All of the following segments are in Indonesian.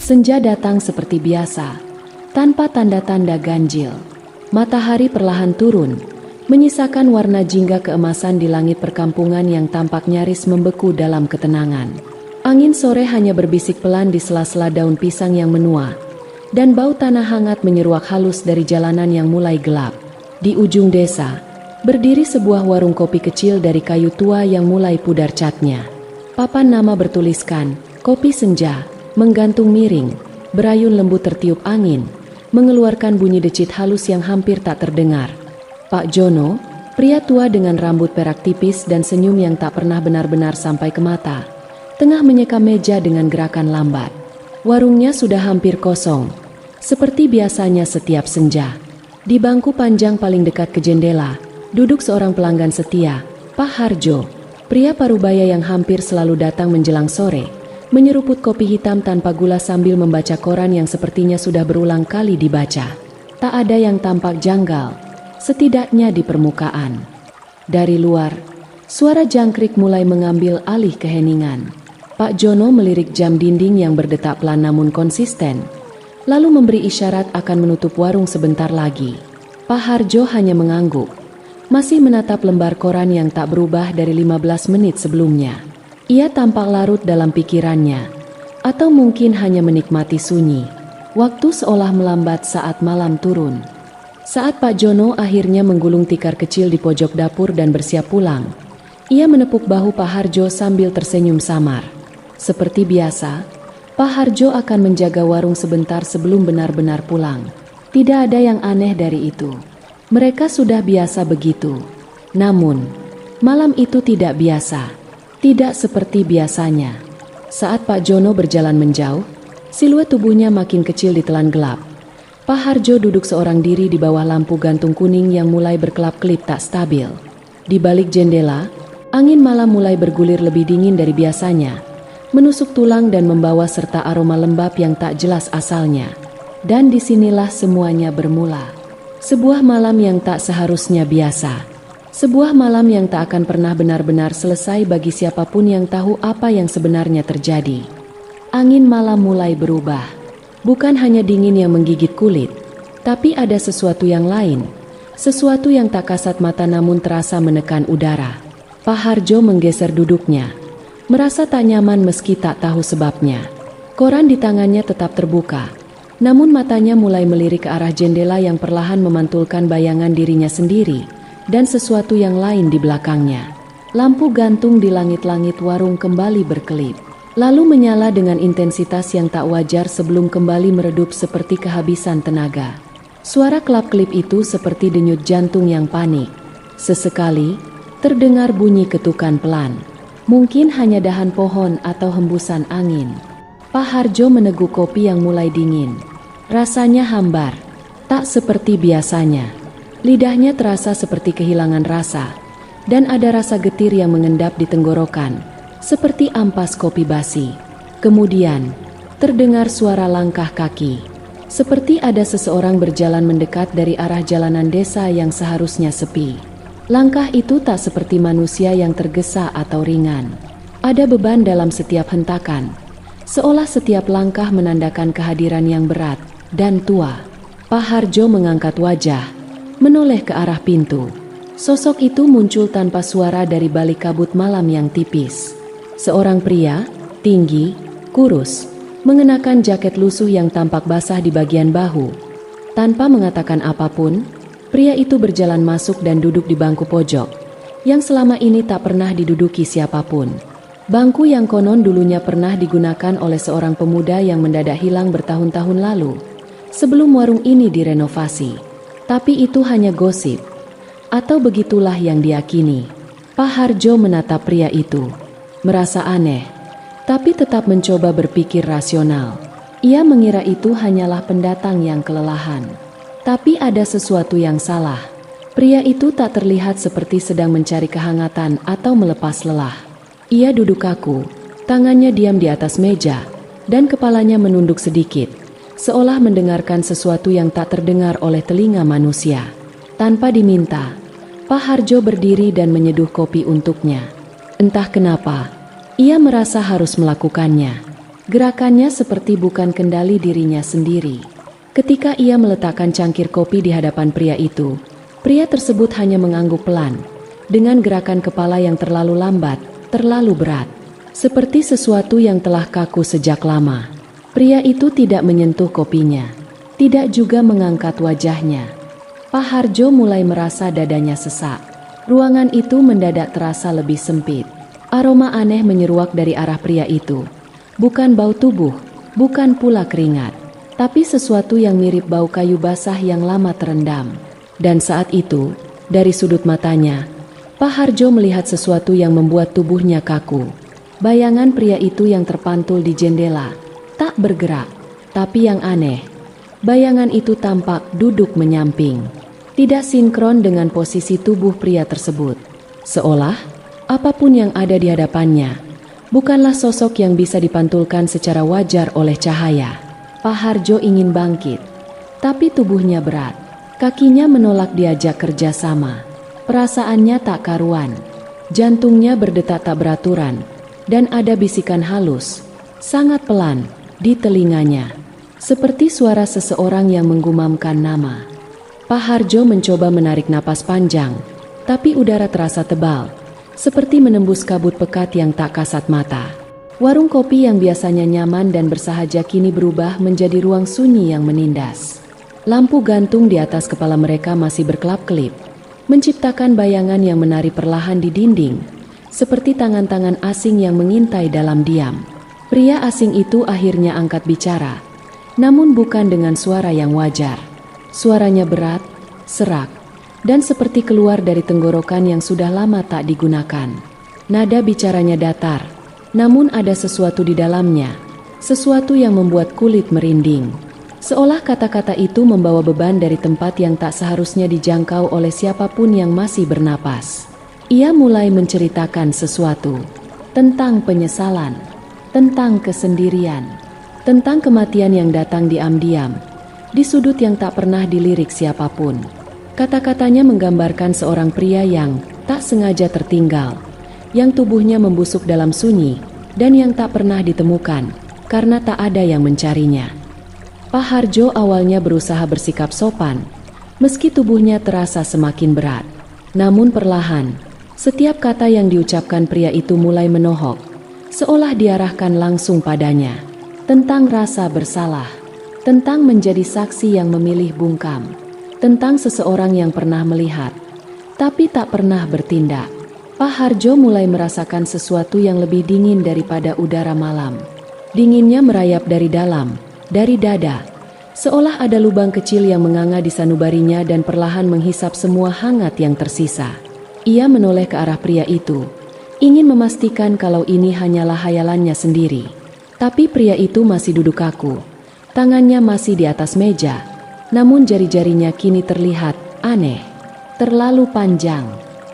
Senja datang seperti biasa, tanpa tanda-tanda ganjil. Matahari perlahan turun, menyisakan warna jingga keemasan di langit perkampungan yang tampak nyaris membeku dalam ketenangan. Angin sore hanya berbisik pelan di sela-sela daun pisang yang menua, dan bau tanah hangat menyeruak halus dari jalanan yang mulai gelap. Di ujung desa, berdiri sebuah warung kopi kecil dari kayu tua yang mulai pudar catnya. Papan nama bertuliskan, Kopi Senja, menggantung miring, berayun lembut tertiup angin, mengeluarkan bunyi decit halus yang hampir tak terdengar. Pak Jono, pria tua dengan rambut perak tipis dan senyum yang tak pernah benar-benar sampai ke mata, tengah menyeka meja dengan gerakan lambat. Warungnya sudah hampir kosong, seperti biasanya setiap senja. Di bangku panjang paling dekat ke jendela, duduk seorang pelanggan setia, Pak Harjo, pria parubaya yang hampir selalu datang menjelang sore, menyeruput kopi hitam tanpa gula sambil membaca koran yang sepertinya sudah berulang kali dibaca. Tak ada yang tampak janggal, setidaknya di permukaan. Dari luar, suara jangkrik mulai mengambil alih keheningan. Pak Jono melirik jam dinding yang berdetak pelan namun konsisten, lalu memberi isyarat akan menutup warung sebentar lagi. Pak Harjo hanya mengangguk, masih menatap lembar koran yang tak berubah dari 15 menit sebelumnya. Ia tampak larut dalam pikirannya, atau mungkin hanya menikmati sunyi. Waktu seolah melambat saat malam turun. Saat Pak Jono akhirnya menggulung tikar kecil di pojok dapur dan bersiap pulang, ia menepuk bahu Pak Harjo sambil tersenyum samar. Seperti biasa, Pak Harjo akan menjaga warung sebentar sebelum benar-benar pulang. Tidak ada yang aneh dari itu. Mereka sudah biasa begitu. Namun, malam itu tidak biasa. Tidak seperti biasanya. Saat Pak Jono berjalan menjauh, siluet tubuhnya makin kecil ditelan gelap. Pak Harjo duduk seorang diri di bawah lampu gantung kuning yang mulai berkelap-kelip tak stabil. Di balik jendela, angin malam mulai bergulir lebih dingin dari biasanya, menusuk tulang dan membawa serta aroma lembab yang tak jelas asalnya. Dan disinilah semuanya bermula. Sebuah malam yang tak seharusnya biasa. Sebuah malam yang tak akan pernah benar-benar selesai bagi siapapun yang tahu apa yang sebenarnya terjadi. Angin malam mulai berubah. Bukan hanya dingin yang menggigit kulit, tapi ada sesuatu yang lain. Sesuatu yang tak kasat mata namun terasa menekan udara. Pak Harjo menggeser duduknya, merasa tak nyaman meski tak tahu sebabnya. Koran di tangannya tetap terbuka, namun matanya mulai melirik ke arah jendela yang perlahan memantulkan bayangan dirinya sendiri dan sesuatu yang lain di belakangnya. Lampu gantung di langit-langit warung kembali berkelip, lalu menyala dengan intensitas yang tak wajar sebelum kembali meredup seperti kehabisan tenaga. Suara kelap-kelip itu seperti denyut jantung yang panik. Sesekali, terdengar bunyi ketukan pelan. Mungkin hanya dahan pohon atau hembusan angin. Pak Harjo meneguk kopi yang mulai dingin. Rasanya hambar, tak seperti biasanya. Lidahnya terasa seperti kehilangan rasa, dan ada rasa getir yang mengendap di tenggorokan, seperti ampas kopi basi. Kemudian, terdengar suara langkah kaki, seperti ada seseorang berjalan mendekat dari arah jalanan desa yang seharusnya sepi. Langkah itu tak seperti manusia yang tergesa atau ringan. Ada beban dalam setiap hentakan, seolah setiap langkah menandakan kehadiran yang berat dan tua. Pak Harjo mengangkat wajah, menoleh ke arah pintu. Sosok itu muncul tanpa suara dari balik kabut malam yang tipis. Seorang pria, tinggi, kurus, mengenakan jaket lusuh yang tampak basah di bagian bahu. Tanpa mengatakan apapun, pria itu berjalan masuk dan duduk di bangku pojok, yang selama ini tak pernah diduduki siapapun. Bangku yang konon dulunya pernah digunakan oleh seorang pemuda yang mendadak hilang bertahun-tahun lalu, sebelum warung ini direnovasi. Tapi itu hanya gosip, atau begitulah yang diyakini. Pak Harjo menatap pria itu, merasa aneh, tapi tetap mencoba berpikir rasional. Ia mengira itu hanyalah pendatang yang kelelahan. Tapi ada sesuatu yang salah. Pria itu tak terlihat seperti sedang mencari kehangatan atau melepas lelah. Ia duduk kaku, tangannya diam di atas meja, dan kepalanya menunduk sedikit, seolah mendengarkan sesuatu yang tak terdengar oleh telinga manusia. Tanpa diminta, Pak Harjo berdiri dan menyeduh kopi untuknya. Entah kenapa, ia merasa harus melakukannya. Gerakannya seperti bukan kendali dirinya sendiri. Ketika ia meletakkan cangkir kopi di hadapan pria itu, pria tersebut hanya mengangguk pelan, dengan gerakan kepala yang terlalu lambat, terlalu berat, seperti sesuatu yang telah kaku sejak lama. Pria itu tidak menyentuh kopinya, tidak juga mengangkat wajahnya. Pak Harjo mulai merasa dadanya sesak. Ruangan itu mendadak terasa lebih sempit. Aroma aneh menyeruak dari arah pria itu. Bukan bau tubuh, bukan pula keringat, tapi sesuatu yang mirip bau kayu basah yang lama terendam. Dan saat itu, dari sudut matanya, Pak Harjo melihat sesuatu yang membuat tubuhnya kaku. Bayangan pria itu yang terpantul di jendela, tak bergerak, tapi yang aneh, bayangan itu tampak duduk menyamping. Tidak sinkron dengan posisi tubuh pria tersebut. Seolah apapun yang ada di hadapannya bukanlah sosok yang bisa dipantulkan secara wajar oleh cahaya. Pak Harjo ingin bangkit, tapi tubuhnya berat. Kakinya menolak diajak kerja sama. Perasaannya tak karuan. Jantungnya berdetak tak beraturan, dan ada bisikan halus, sangat pelan, di telinganya. Seperti suara seseorang yang menggumamkan nama. Pak Harjo mencoba menarik napas panjang, tapi udara terasa tebal, seperti menembus kabut pekat yang tak kasat mata. Warung kopi yang biasanya nyaman dan bersahaja kini berubah menjadi ruang sunyi yang menindas. Lampu gantung di atas kepala mereka masih berkelap-kelip, menciptakan bayangan yang menari perlahan di dinding, seperti tangan-tangan asing yang mengintai dalam diam. Pria asing itu akhirnya angkat bicara, namun bukan dengan suara yang wajar. Suaranya berat, serak, dan seperti keluar dari tenggorokan yang sudah lama tak digunakan. Nada bicaranya datar, namun ada sesuatu di dalamnya, sesuatu yang membuat kulit merinding. Seolah kata-kata itu membawa beban dari tempat yang tak seharusnya dijangkau oleh siapapun yang masih bernapas. Ia mulai menceritakan sesuatu tentang penyesalan, tentang kesendirian, tentang kematian yang datang diam-diam, di sudut yang tak pernah dilirik siapapun. Kata-katanya menggambarkan seorang pria yang tak sengaja tertinggal, yang tubuhnya membusuk dalam sunyi, dan yang tak pernah ditemukan, karena tak ada yang mencarinya. Pak Harjo awalnya berusaha bersikap sopan, meski tubuhnya terasa semakin berat. Namun perlahan, setiap kata yang diucapkan pria itu mulai menohok, seolah diarahkan langsung padanya, tentang rasa bersalah, tentang menjadi saksi yang memilih bungkam, tentang seseorang yang pernah melihat, tapi tak pernah bertindak. Pak Harjo mulai merasakan sesuatu yang lebih dingin daripada udara malam. Dinginnya merayap dari dalam, dari dada, seolah ada lubang kecil yang menganga di sanubarinya dan perlahan menghisap semua hangat yang tersisa. Ia menoleh ke arah pria itu, ingin memastikan kalau ini hanyalah hayalannya sendiri. Tapi pria itu masih duduk kaku. Tangannya masih di atas meja, namun jari-jarinya kini terlihat aneh, terlalu panjang,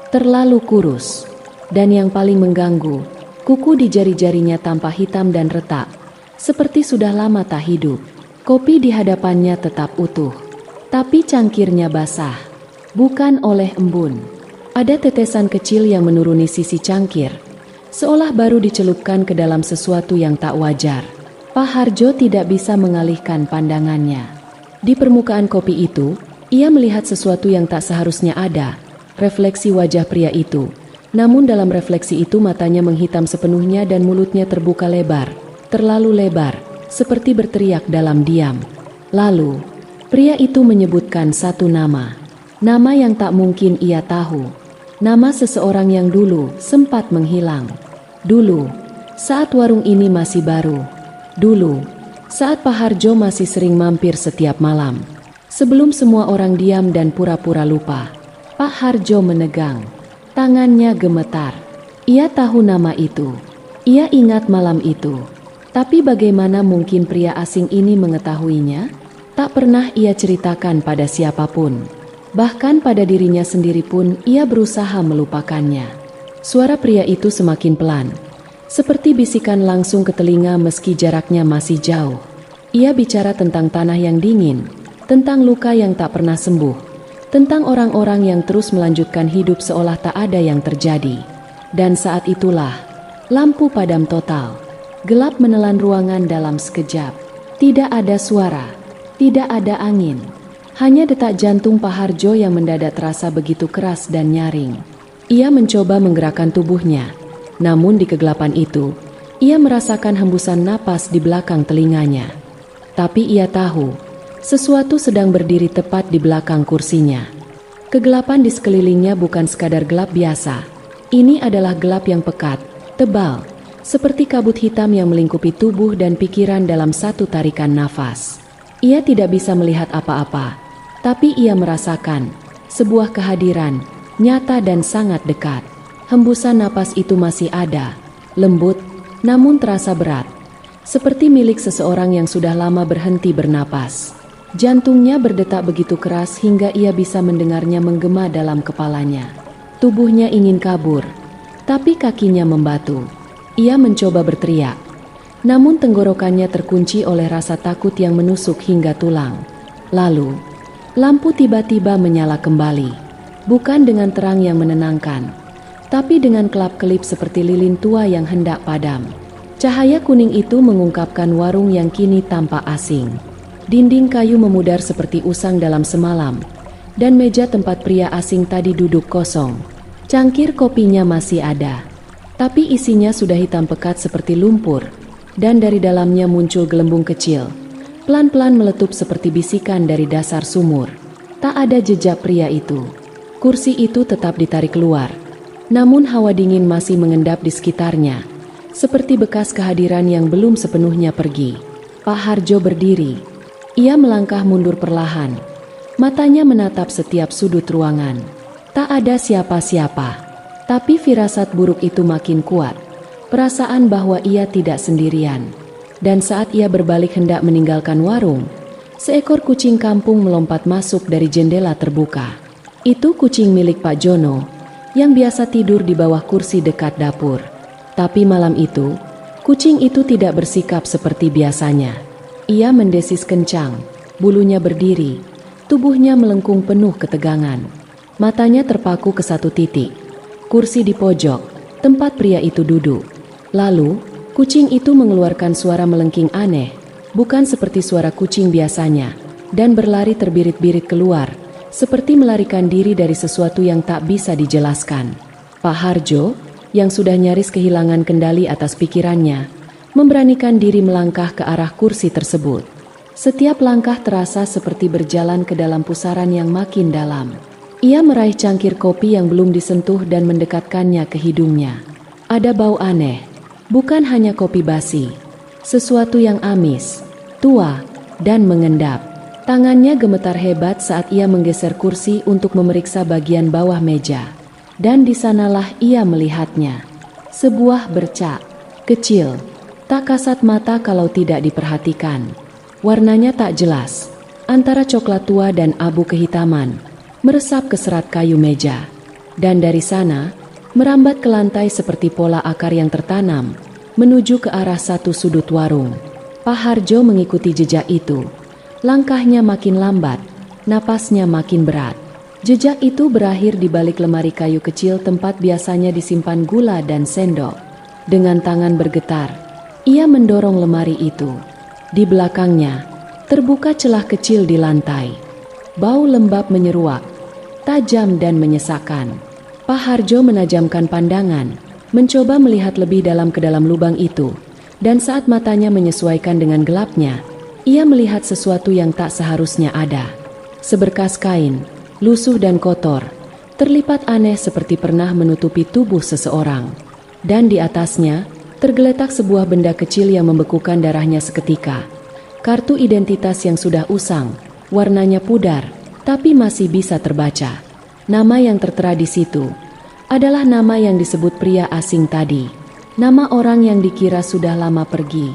terlalu kurus, dan yang paling mengganggu, kuku di jari-jarinya tampak hitam dan retak, seperti sudah lama tak hidup. Kopi di hadapannya tetap utuh, tapi cangkirnya basah, bukan oleh embun. Ada tetesan kecil yang menuruni sisi cangkir, seolah baru dicelupkan ke dalam sesuatu yang tak wajar. Pak Harjo tidak bisa mengalihkan pandangannya. Di permukaan kopi itu, ia melihat sesuatu yang tak seharusnya ada, refleksi wajah pria itu. Namun dalam refleksi itu matanya menghitam sepenuhnya dan mulutnya terbuka lebar, terlalu lebar, seperti berteriak dalam diam. Lalu, pria itu menyebutkan satu nama. Nama yang tak mungkin ia tahu. Nama seseorang yang dulu sempat menghilang. Dulu, saat warung ini masih baru. Dulu, saat Pak Harjo masih sering mampir setiap malam. Sebelum semua orang diam dan pura-pura lupa, Pak Harjo menegang. Tangannya gemetar. Ia tahu nama itu. Ia ingat malam itu. Tapi bagaimana mungkin pria asing ini mengetahuinya? Tak pernah ia ceritakan pada siapapun. Bahkan pada dirinya sendiri pun ia berusaha melupakannya. Suara pria itu semakin pelan, seperti bisikan langsung ke telinga meski jaraknya masih jauh. Ia bicara tentang tanah yang dingin, tentang luka yang tak pernah sembuh, tentang orang-orang yang terus melanjutkan hidup seolah tak ada yang terjadi. Dan saat itulah, lampu padam total. Gelap menelan ruangan dalam sekejap. Tidak ada suara, tidak ada angin. Hanya detak jantung Pak Harjo yang mendadak terasa begitu keras dan nyaring. Ia mencoba menggerakkan tubuhnya, namun di kegelapan itu, ia merasakan hembusan napas di belakang telinganya. Tapi ia tahu, sesuatu sedang berdiri tepat di belakang kursinya. Kegelapan di sekelilingnya bukan sekadar gelap biasa. Ini adalah gelap yang pekat, tebal, seperti kabut hitam yang melingkupi tubuh dan pikiran dalam satu tarikan nafas. Ia tidak bisa melihat apa-apa, tapi ia merasakan sebuah kehadiran, nyata dan sangat dekat. Hembusan napas itu masih ada, lembut, namun terasa berat, seperti milik seseorang yang sudah lama berhenti bernapas. Jantungnya berdetak begitu keras hingga ia bisa mendengarnya menggema dalam kepalanya. Tubuhnya ingin kabur, tapi kakinya membatu. Ia mencoba berteriak, namun tenggorokannya terkunci oleh rasa takut yang menusuk hingga tulang. Lalu, lampu tiba-tiba menyala kembali, bukan dengan terang yang menenangkan, tapi dengan kelap-kelip seperti lilin tua yang hendak padam. Cahaya kuning itu mengungkapkan warung yang kini tampak asing. Dinding kayu memudar seperti usang dalam semalam, dan meja tempat pria asing tadi duduk kosong. Cangkir kopinya masih ada, tapi isinya sudah hitam pekat seperti lumpur, dan dari dalamnya muncul gelembung kecil, pelan-pelan meletup seperti bisikan dari dasar sumur. Tak ada jejak pria itu. Kursi itu tetap ditarik keluar, namun hawa dingin masih mengendap di sekitarnya, seperti bekas kehadiran yang belum sepenuhnya pergi. Pak Harjo berdiri. Ia melangkah mundur perlahan. Matanya menatap setiap sudut ruangan. Tak ada siapa-siapa, tapi firasat buruk itu makin kuat. Perasaan bahwa ia tidak sendirian. Dan saat ia berbalik hendak meninggalkan warung, seekor kucing kampung melompat masuk dari jendela terbuka. Itu kucing milik Pak Jono, yang biasa tidur di bawah kursi dekat dapur. Tapi malam itu, kucing itu tidak bersikap seperti biasanya. Ia mendesis kencang, bulunya berdiri, tubuhnya melengkung penuh ketegangan. Matanya terpaku ke satu titik, kursi di pojok, tempat pria itu duduk. Lalu, kucing itu mengeluarkan suara melengking aneh, bukan seperti suara kucing biasanya, dan berlari terbirit-birit keluar, seperti melarikan diri dari sesuatu yang tak bisa dijelaskan. Pak Harjo, yang sudah nyaris kehilangan kendali atas pikirannya, memberanikan diri melangkah ke arah kursi tersebut. Setiap langkah terasa seperti berjalan ke dalam pusaran yang makin dalam. Ia meraih cangkir kopi yang belum disentuh dan mendekatkannya ke hidungnya. Ada bau aneh, bukan hanya kopi basi, sesuatu yang amis, tua, dan mengendap. Tangannya gemetar hebat saat ia menggeser kursi untuk memeriksa bagian bawah meja. Dan di sanalah ia melihatnya. Sebuah bercak kecil, tak kasat mata kalau tidak diperhatikan. Warnanya tak jelas, antara coklat tua dan abu kehitaman, meresap ke serat kayu meja. Dan dari sana, merambat ke lantai seperti pola akar yang tertanam, menuju ke arah satu sudut warung. Pak Harjo mengikuti jejak itu. Langkahnya makin lambat, napasnya makin berat. Jejak itu berakhir di balik lemari kayu kecil tempat biasanya disimpan gula dan sendok. Dengan tangan bergetar, ia mendorong lemari itu. Di belakangnya, terbuka celah kecil di lantai. Bau lembab menyeruak, tajam dan menyesakkan. Pak Harjo menajamkan pandangan, mencoba melihat lebih dalam ke dalam lubang itu. Dan saat matanya menyesuaikan dengan gelapnya, ia melihat sesuatu yang tak seharusnya ada. Seberkas kain, lusuh dan kotor, terlipat aneh seperti pernah menutupi tubuh seseorang. Dan di atasnya, tergeletak sebuah benda kecil yang membekukan darahnya seketika. Kartu identitas yang sudah usang, warnanya pudar, tapi masih bisa terbaca. Nama yang tertera di situ adalah nama yang disebut pria asing tadi. Nama orang yang dikira sudah lama pergi.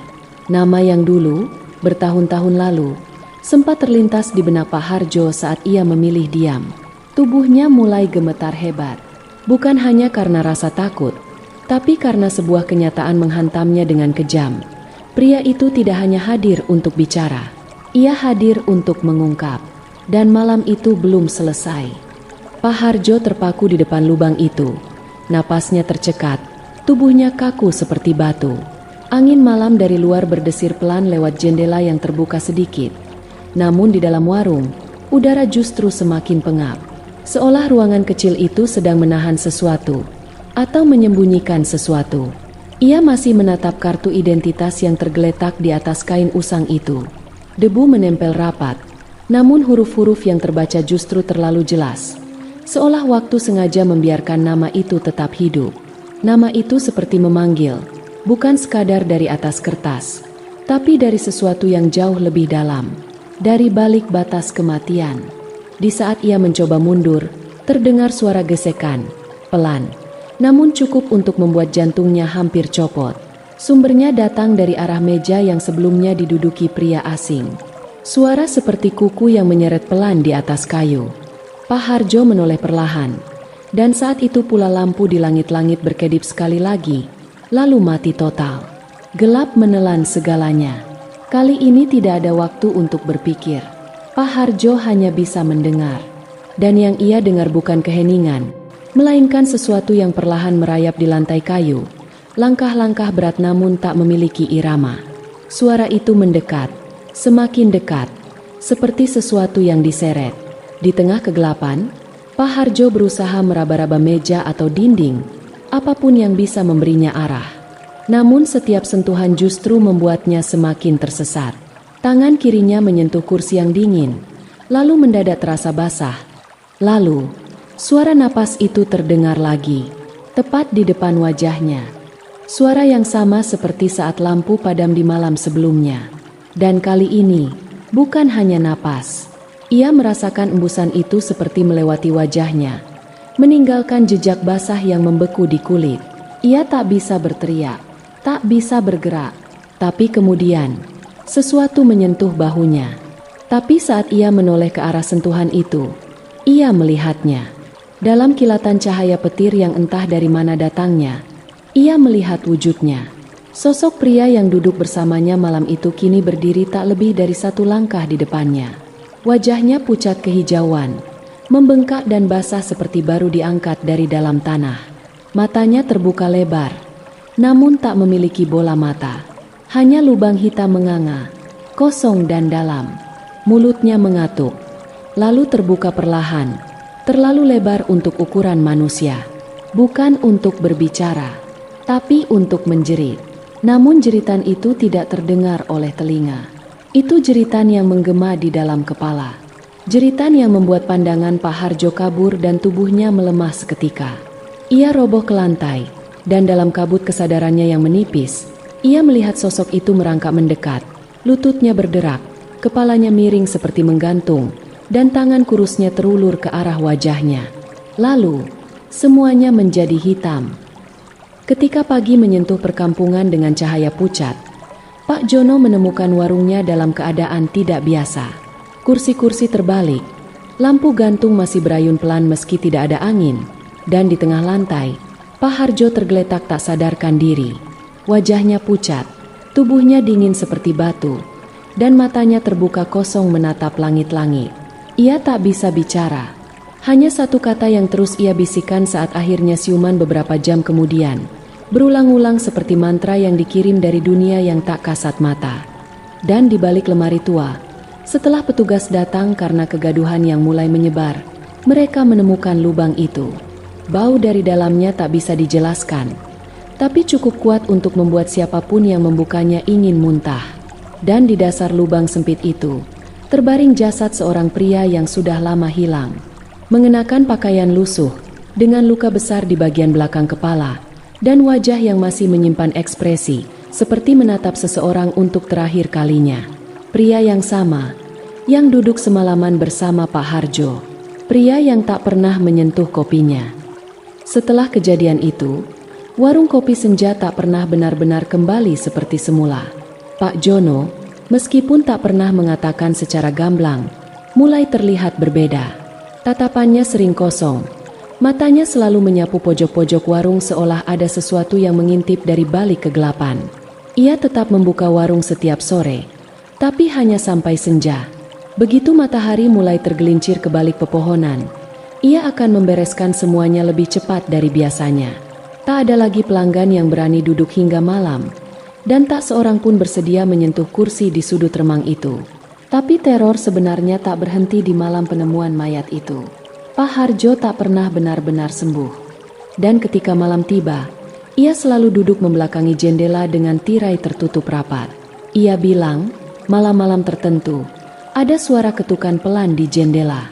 Nama yang dulu, bertahun-tahun lalu, sempat terlintas di benak Pak Harjo saat ia memilih diam. Tubuhnya mulai gemetar hebat, bukan hanya karena rasa takut, tapi karena sebuah kenyataan menghantamnya dengan kejam. Pria itu tidak hanya hadir untuk bicara, ia hadir untuk mengungkap. Dan malam itu belum selesai. Pak Harjo terpaku di depan lubang itu. Napasnya tercekat, tubuhnya kaku seperti batu. Angin malam dari luar berdesir pelan lewat jendela yang terbuka sedikit. Namun di dalam warung, udara justru semakin pengap. Seolah ruangan kecil itu sedang menahan sesuatu atau menyembunyikan sesuatu. Ia masih menatap kartu identitas yang tergeletak di atas kain usang itu. Debu menempel rapat, namun huruf-huruf yang terbaca justru terlalu jelas. Seolah waktu sengaja membiarkan nama itu tetap hidup. Nama itu seperti memanggil, bukan sekadar dari atas kertas, tapi dari sesuatu yang jauh lebih dalam, dari balik batas kematian. Di saat ia mencoba mundur, terdengar suara gesekan, pelan, namun cukup untuk membuat jantungnya hampir copot. Sumbernya datang dari arah meja yang sebelumnya diduduki pria asing. Suara seperti kuku yang menyeret pelan di atas kayu. Pak Harjo menoleh perlahan, dan saat itu pula lampu di langit-langit berkedip sekali lagi, lalu mati total. Gelap menelan segalanya. Kali ini tidak ada waktu untuk berpikir. Pak Harjo hanya bisa mendengar. Dan yang ia dengar bukan keheningan, melainkan sesuatu yang perlahan merayap di lantai kayu. Langkah-langkah berat namun tak memiliki irama. Suara itu mendekat, semakin dekat, seperti sesuatu yang diseret. Di tengah kegelapan, Pak Harjo berusaha meraba-raba meja atau dinding, apapun yang bisa memberinya arah. Namun setiap sentuhan justru membuatnya semakin tersesat. Tangan kirinya menyentuh kursi yang dingin, lalu mendadak terasa basah. Lalu, suara napas itu terdengar lagi, tepat di depan wajahnya. Suara yang sama seperti saat lampu padam di malam sebelumnya. Dan kali ini, bukan hanya napas. Ia merasakan embusan itu seperti melewati wajahnya, meninggalkan jejak basah yang membeku di kulit. Ia tak bisa berteriak, tak bisa bergerak. Tapi kemudian, sesuatu menyentuh bahunya. Tapi saat ia menoleh ke arah sentuhan itu, ia melihatnya. Dalam kilatan cahaya petir yang entah dari mana datangnya, ia melihat wujudnya. Sosok pria yang duduk bersamanya malam itu kini berdiri tak lebih dari 1 langkah di depannya. Wajahnya pucat kehijauan, membengkak dan basah seperti baru diangkat dari dalam tanah. Matanya terbuka lebar, namun tak memiliki bola mata. Hanya lubang hitam menganga, kosong dan dalam. Mulutnya mengatuk, lalu terbuka perlahan, terlalu lebar untuk ukuran manusia. Bukan untuk berbicara, tapi untuk menjerit. Namun jeritan itu tidak terdengar oleh telinga. Itu jeritan yang menggema di dalam kepala. Jeritan yang membuat pandangan Pak Harjo kabur dan tubuhnya melemah seketika. Ia roboh ke lantai, dan dalam kabut kesadarannya yang menipis, ia melihat sosok itu merangkak mendekat. Lututnya berderak, kepalanya miring seperti menggantung, dan tangan kurusnya terulur ke arah wajahnya. Lalu, semuanya menjadi hitam. Ketika pagi menyentuh perkampungan dengan cahaya pucat, Pak Jono menemukan warungnya dalam keadaan tidak biasa. Kursi-kursi terbalik, lampu gantung masih berayun pelan meski tidak ada angin, dan di tengah lantai, Pak Harjo tergeletak tak sadarkan diri. Wajahnya pucat, tubuhnya dingin seperti batu, dan matanya terbuka kosong menatap langit-langit. Ia tak bisa bicara. Hanya satu kata yang terus ia bisikan saat akhirnya siuman beberapa jam kemudian. Berulang-ulang seperti mantra yang dikirim dari dunia yang tak kasat mata. Dan di balik lemari tua, setelah petugas datang karena kegaduhan yang mulai menyebar, mereka menemukan lubang itu. Bau dari dalamnya tak bisa dijelaskan, tapi cukup kuat untuk membuat siapapun yang membukanya ingin muntah. Dan di dasar lubang sempit itu, terbaring jasad seorang pria yang sudah lama hilang. Mengenakan pakaian lusuh, dengan luka besar di bagian belakang kepala, dan wajah yang masih menyimpan ekspresi, seperti menatap seseorang untuk terakhir kalinya. Pria yang sama, yang duduk semalaman bersama Pak Harjo. Pria yang tak pernah menyentuh kopinya. Setelah kejadian itu, warung kopi senja tak pernah benar-benar kembali seperti semula. Pak Jono, meskipun tak pernah mengatakan secara gamblang, mulai terlihat berbeda. Tatapannya sering kosong. Matanya selalu menyapu pojok-pojok warung seolah ada sesuatu yang mengintip dari balik kegelapan. Ia tetap membuka warung setiap sore, tapi hanya sampai senja. Begitu matahari mulai tergelincir ke balik pepohonan, ia akan membereskan semuanya lebih cepat dari biasanya. Tak ada lagi pelanggan yang berani duduk hingga malam. dan tak seorang pun bersedia menyentuh kursi di sudut remang itu. Tapi teror sebenarnya tak berhenti di malam penemuan mayat itu. Pak Harjo tak pernah benar-benar sembuh. Dan ketika malam tiba, ia selalu duduk membelakangi jendela dengan tirai tertutup rapat. Ia bilang, malam-malam tertentu, ada suara ketukan pelan di jendela.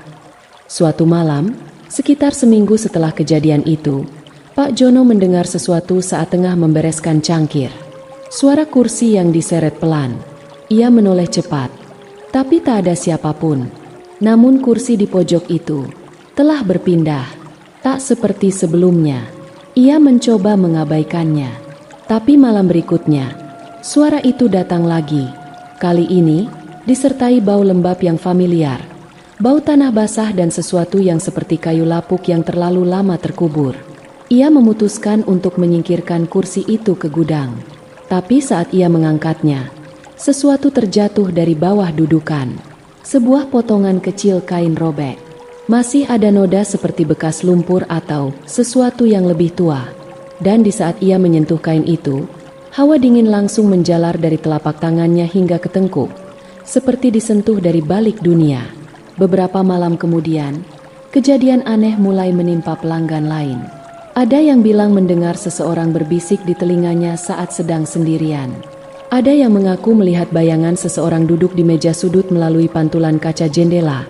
Suatu malam, sekitar seminggu setelah kejadian itu, Pak Jono mendengar sesuatu saat tengah membereskan cangkir. Suara kursi yang diseret pelan. Ia menoleh cepat, tapi tak ada siapapun. Namun kursi di pojok itu telah berpindah, tak seperti sebelumnya. Ia mencoba mengabaikannya. Tapi malam berikutnya, suara itu datang lagi. Kali ini, disertai bau lembab yang familiar. Bau tanah basah dan sesuatu yang seperti kayu lapuk yang terlalu lama terkubur. Ia memutuskan untuk menyingkirkan kursi itu ke gudang. Tapi saat ia mengangkatnya, sesuatu terjatuh dari bawah dudukan. Sebuah potongan kecil kain robek. Masih ada noda seperti bekas lumpur atau sesuatu yang lebih tua. Dan di saat ia menyentuh kain itu, hawa dingin langsung menjalar dari telapak tangannya hingga ke tengkuk, seperti disentuh dari balik dunia. Beberapa malam kemudian, kejadian aneh mulai menimpa pelanggan lain. Ada yang bilang mendengar seseorang berbisik di telinganya saat sedang sendirian. Ada yang mengaku melihat bayangan seseorang duduk di meja sudut melalui pantulan kaca jendela.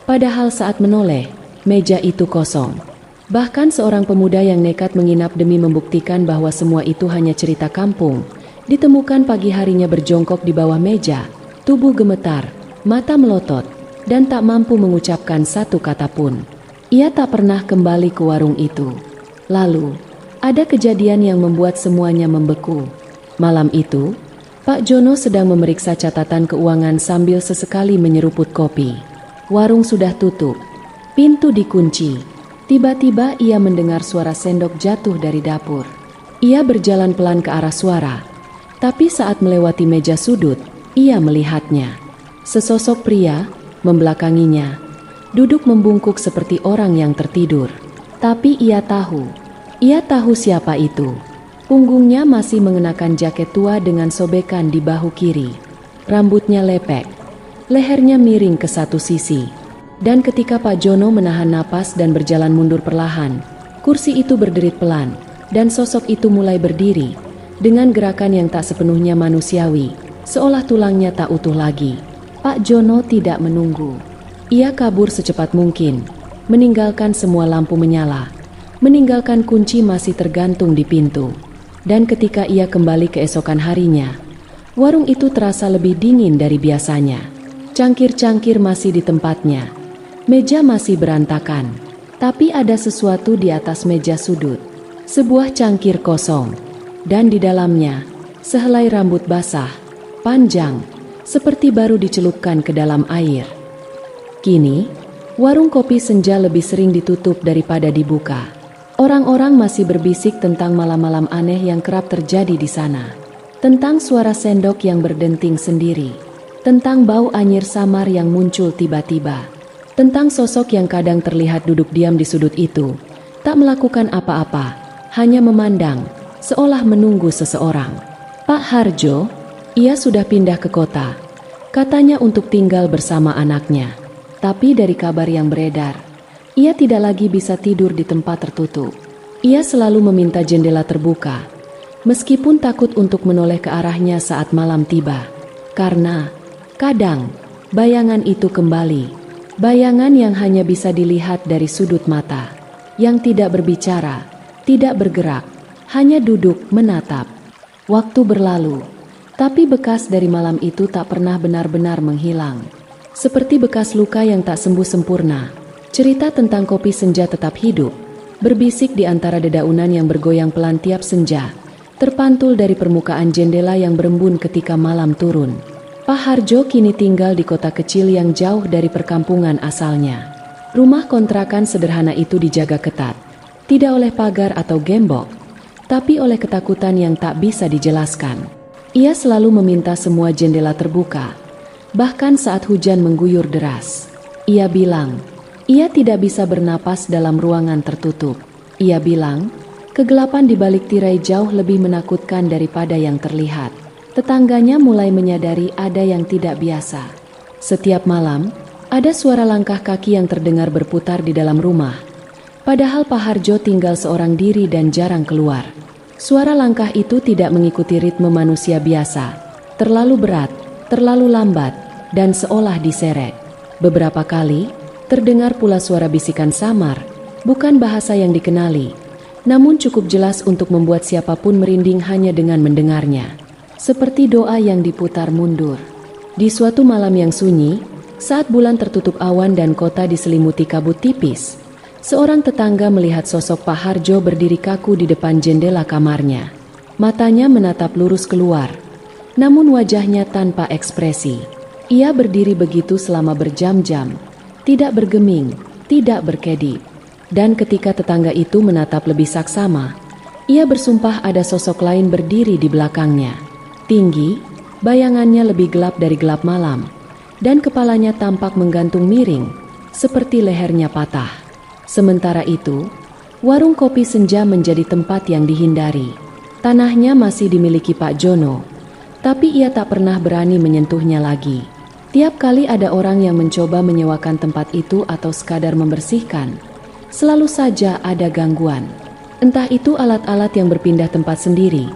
Padahal saat menoleh, meja itu kosong. Bahkan seorang pemuda yang nekat menginap demi membuktikan bahwa semua itu hanya cerita kampung, ditemukan pagi harinya berjongkok di bawah meja, tubuh gemetar, mata melotot, dan tak mampu mengucapkan satu kata pun. Ia tak pernah kembali ke warung itu. Lalu, ada kejadian yang membuat semuanya membeku. Malam itu, Pak Jono sedang memeriksa catatan keuangan sambil sesekali menyeruput kopi. Warung sudah tutup, pintu dikunci. Tiba-tiba ia mendengar suara sendok jatuh dari dapur. Ia berjalan pelan ke arah suara, tapi saat melewati meja sudut, ia melihatnya. Sesosok pria, membelakanginya, duduk membungkuk seperti orang yang tertidur. Tapi ia tahu siapa itu. Punggungnya masih mengenakan jaket tua dengan sobekan di bahu kiri. Rambutnya lepek. Lehernya miring ke satu sisi. Dan ketika Pak Jono menahan napas dan berjalan mundur perlahan, kursi itu berderit pelan, dan sosok itu mulai berdiri, dengan gerakan yang tak sepenuhnya manusiawi, seolah tulangnya tak utuh lagi. Pak Jono tidak menunggu. Ia kabur secepat mungkin, meninggalkan semua lampu menyala, meninggalkan kunci masih tergantung di pintu. Dan ketika ia kembali keesokan harinya, warung itu terasa lebih dingin dari biasanya. Cangkir-cangkir masih di tempatnya. Meja masih berantakan. Tapi ada sesuatu di atas meja sudut. Sebuah cangkir kosong. Dan di dalamnya, sehelai rambut basah, panjang, seperti baru dicelupkan ke dalam air. Kini, warung kopi senja lebih sering ditutup daripada dibuka. Orang-orang masih berbisik tentang malam-malam aneh yang kerap terjadi di sana. Tentang suara sendok yang berdenting sendiri. Tentang bau anyir samar yang muncul tiba-tiba. Tentang sosok yang kadang terlihat duduk diam di sudut itu, tak melakukan apa-apa, hanya memandang, seolah menunggu seseorang. Pak Harjo, ia sudah pindah ke kota, katanya untuk tinggal bersama anaknya. Tapi dari kabar yang beredar, ia tidak lagi bisa tidur di tempat tertutup. Ia selalu meminta jendela terbuka, meskipun takut untuk menoleh ke arahnya saat malam tiba. Karena kadang, bayangan itu kembali. Bayangan yang hanya bisa dilihat dari sudut mata. Yang tidak berbicara, tidak bergerak, hanya duduk menatap. Waktu berlalu, tapi bekas dari malam itu tak pernah benar-benar menghilang. Seperti bekas luka yang tak sembuh sempurna, cerita tentang kopi senja tetap hidup, berbisik di antara dedaunan yang bergoyang pelan tiap senja, terpantul dari permukaan jendela yang berembun ketika malam turun. Pak Harjo kini tinggal di kota kecil yang jauh dari perkampungan asalnya. Rumah kontrakan sederhana itu dijaga ketat, tidak oleh pagar atau gembok, tapi oleh ketakutan yang tak bisa dijelaskan. Ia selalu meminta semua jendela terbuka, bahkan saat hujan mengguyur deras. Ia bilang, ia tidak bisa bernapas dalam ruangan tertutup. Ia bilang, kegelapan di balik tirai jauh lebih menakutkan daripada yang terlihat. tetangganya mulai menyadari ada yang tidak biasa. Setiap malam, ada suara langkah kaki yang terdengar berputar di dalam rumah. Padahal Pak Harjo tinggal seorang diri dan jarang keluar. Suara langkah itu tidak mengikuti ritme manusia biasa. Terlalu berat, terlalu lambat, dan seolah diseret. Beberapa kali, terdengar pula suara bisikan samar, bukan bahasa yang dikenali, namun cukup jelas untuk membuat siapapun merinding hanya dengan mendengarnya. Seperti doa yang diputar mundur. Di suatu malam yang sunyi, saat bulan tertutup awan dan kota diselimuti kabut tipis, seorang tetangga melihat sosok Pak Harjo berdiri kaku di depan jendela kamarnya. Matanya menatap lurus keluar, namun wajahnya tanpa ekspresi. Ia berdiri begitu selama berjam-jam, tidak bergeming, tidak berkedip. Dan ketika tetangga itu menatap lebih saksama, ia bersumpah ada sosok lain berdiri di belakangnya. Tinggi, bayangannya lebih gelap dari gelap malam, dan kepalanya tampak menggantung miring, seperti lehernya patah. Sementara itu, warung kopi senja menjadi tempat yang dihindari. Tanahnya masih dimiliki Pak Jono, tapi ia tak pernah berani menyentuhnya lagi. Tiap kali ada orang yang mencoba menyewakan tempat itu atau sekadar membersihkan, selalu saja ada gangguan. Entah itu alat-alat yang berpindah tempat sendiri,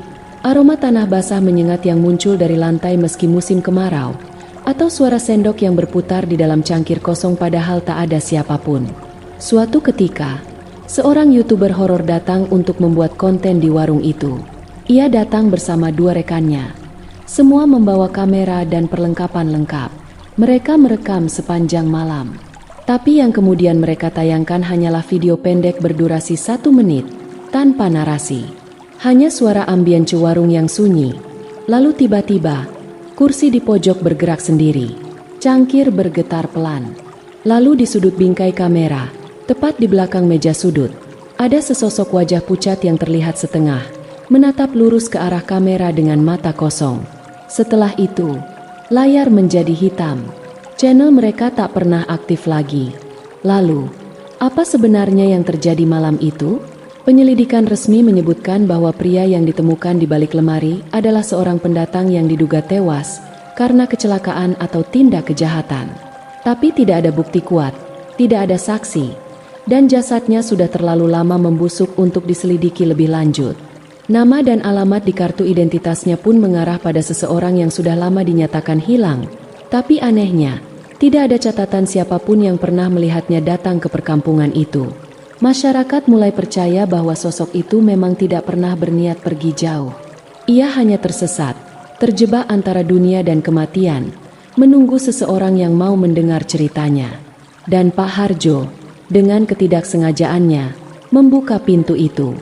aroma tanah basah menyengat yang muncul dari lantai meski musim kemarau, atau suara sendok yang berputar di dalam cangkir kosong padahal tak ada siapapun. Suatu ketika, seorang YouTuber horor datang untuk membuat konten di warung itu. Ia datang bersama dua rekannya. Semua membawa kamera dan perlengkapan lengkap. Mereka merekam sepanjang malam. Tapi yang kemudian mereka tayangkan hanyalah video pendek berdurasi 1 menit, tanpa narasi. Hanya suara ambience warung yang sunyi. Lalu tiba-tiba, kursi di pojok bergerak sendiri. Cangkir bergetar pelan. Lalu di sudut bingkai kamera, tepat di belakang meja sudut, ada sesosok wajah pucat yang terlihat setengah, menatap lurus ke arah kamera dengan mata kosong. Setelah itu, layar menjadi hitam. Channel mereka tak pernah aktif lagi. Lalu, apa sebenarnya yang terjadi malam itu? Penyelidikan resmi menyebutkan bahwa pria yang ditemukan di balik lemari adalah seorang pendatang yang diduga tewas karena kecelakaan atau tindak kejahatan. Tapi tidak ada bukti kuat, tidak ada saksi, dan jasadnya sudah terlalu lama membusuk untuk diselidiki lebih lanjut. Nama dan alamat di kartu identitasnya pun mengarah pada seseorang yang sudah lama dinyatakan hilang. Tapi anehnya, tidak ada catatan siapapun yang pernah melihatnya datang ke perkampungan itu. Masyarakat mulai percaya bahwa sosok itu memang tidak pernah berniat pergi jauh. Ia hanya tersesat, terjebak antara dunia dan kematian, menunggu seseorang yang mau mendengar ceritanya. Dan Pak Harjo, dengan ketidaksengajaannya, membuka pintu itu.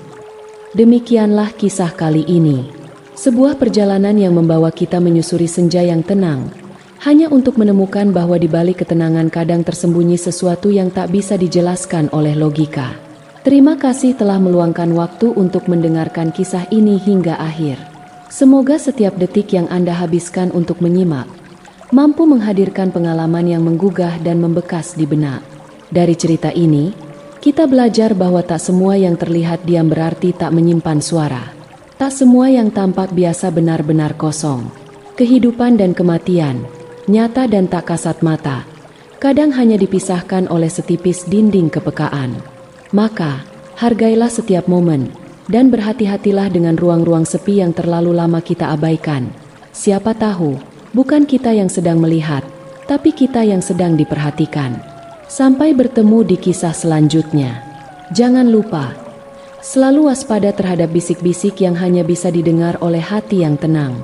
Demikianlah kisah kali ini. Sebuah perjalanan yang membawa kita menyusuri senja yang tenang, hanya untuk menemukan bahwa di balik ketenangan kadang tersembunyi sesuatu yang tak bisa dijelaskan oleh logika. Terima kasih telah meluangkan waktu untuk mendengarkan kisah ini hingga akhir. Semoga setiap detik yang Anda habiskan untuk menyimak mampu menghadirkan pengalaman yang menggugah dan membekas di benak. Dari cerita ini, kita belajar bahwa tak semua yang terlihat diam berarti tak menyimpan suara. Tak semua yang tampak biasa benar-benar kosong. Kehidupan dan kematian, nyata dan tak kasat mata, kadang hanya dipisahkan oleh setipis dinding kepekaan. Maka, hargailah setiap momen, dan berhati-hatilah dengan ruang-ruang sepi yang terlalu lama kita abaikan. Siapa tahu, bukan kita yang sedang melihat, tapi kita yang sedang diperhatikan. Sampai bertemu di kisah selanjutnya. Jangan lupa, selalu waspada terhadap bisik-bisik yang hanya bisa didengar oleh hati yang tenang.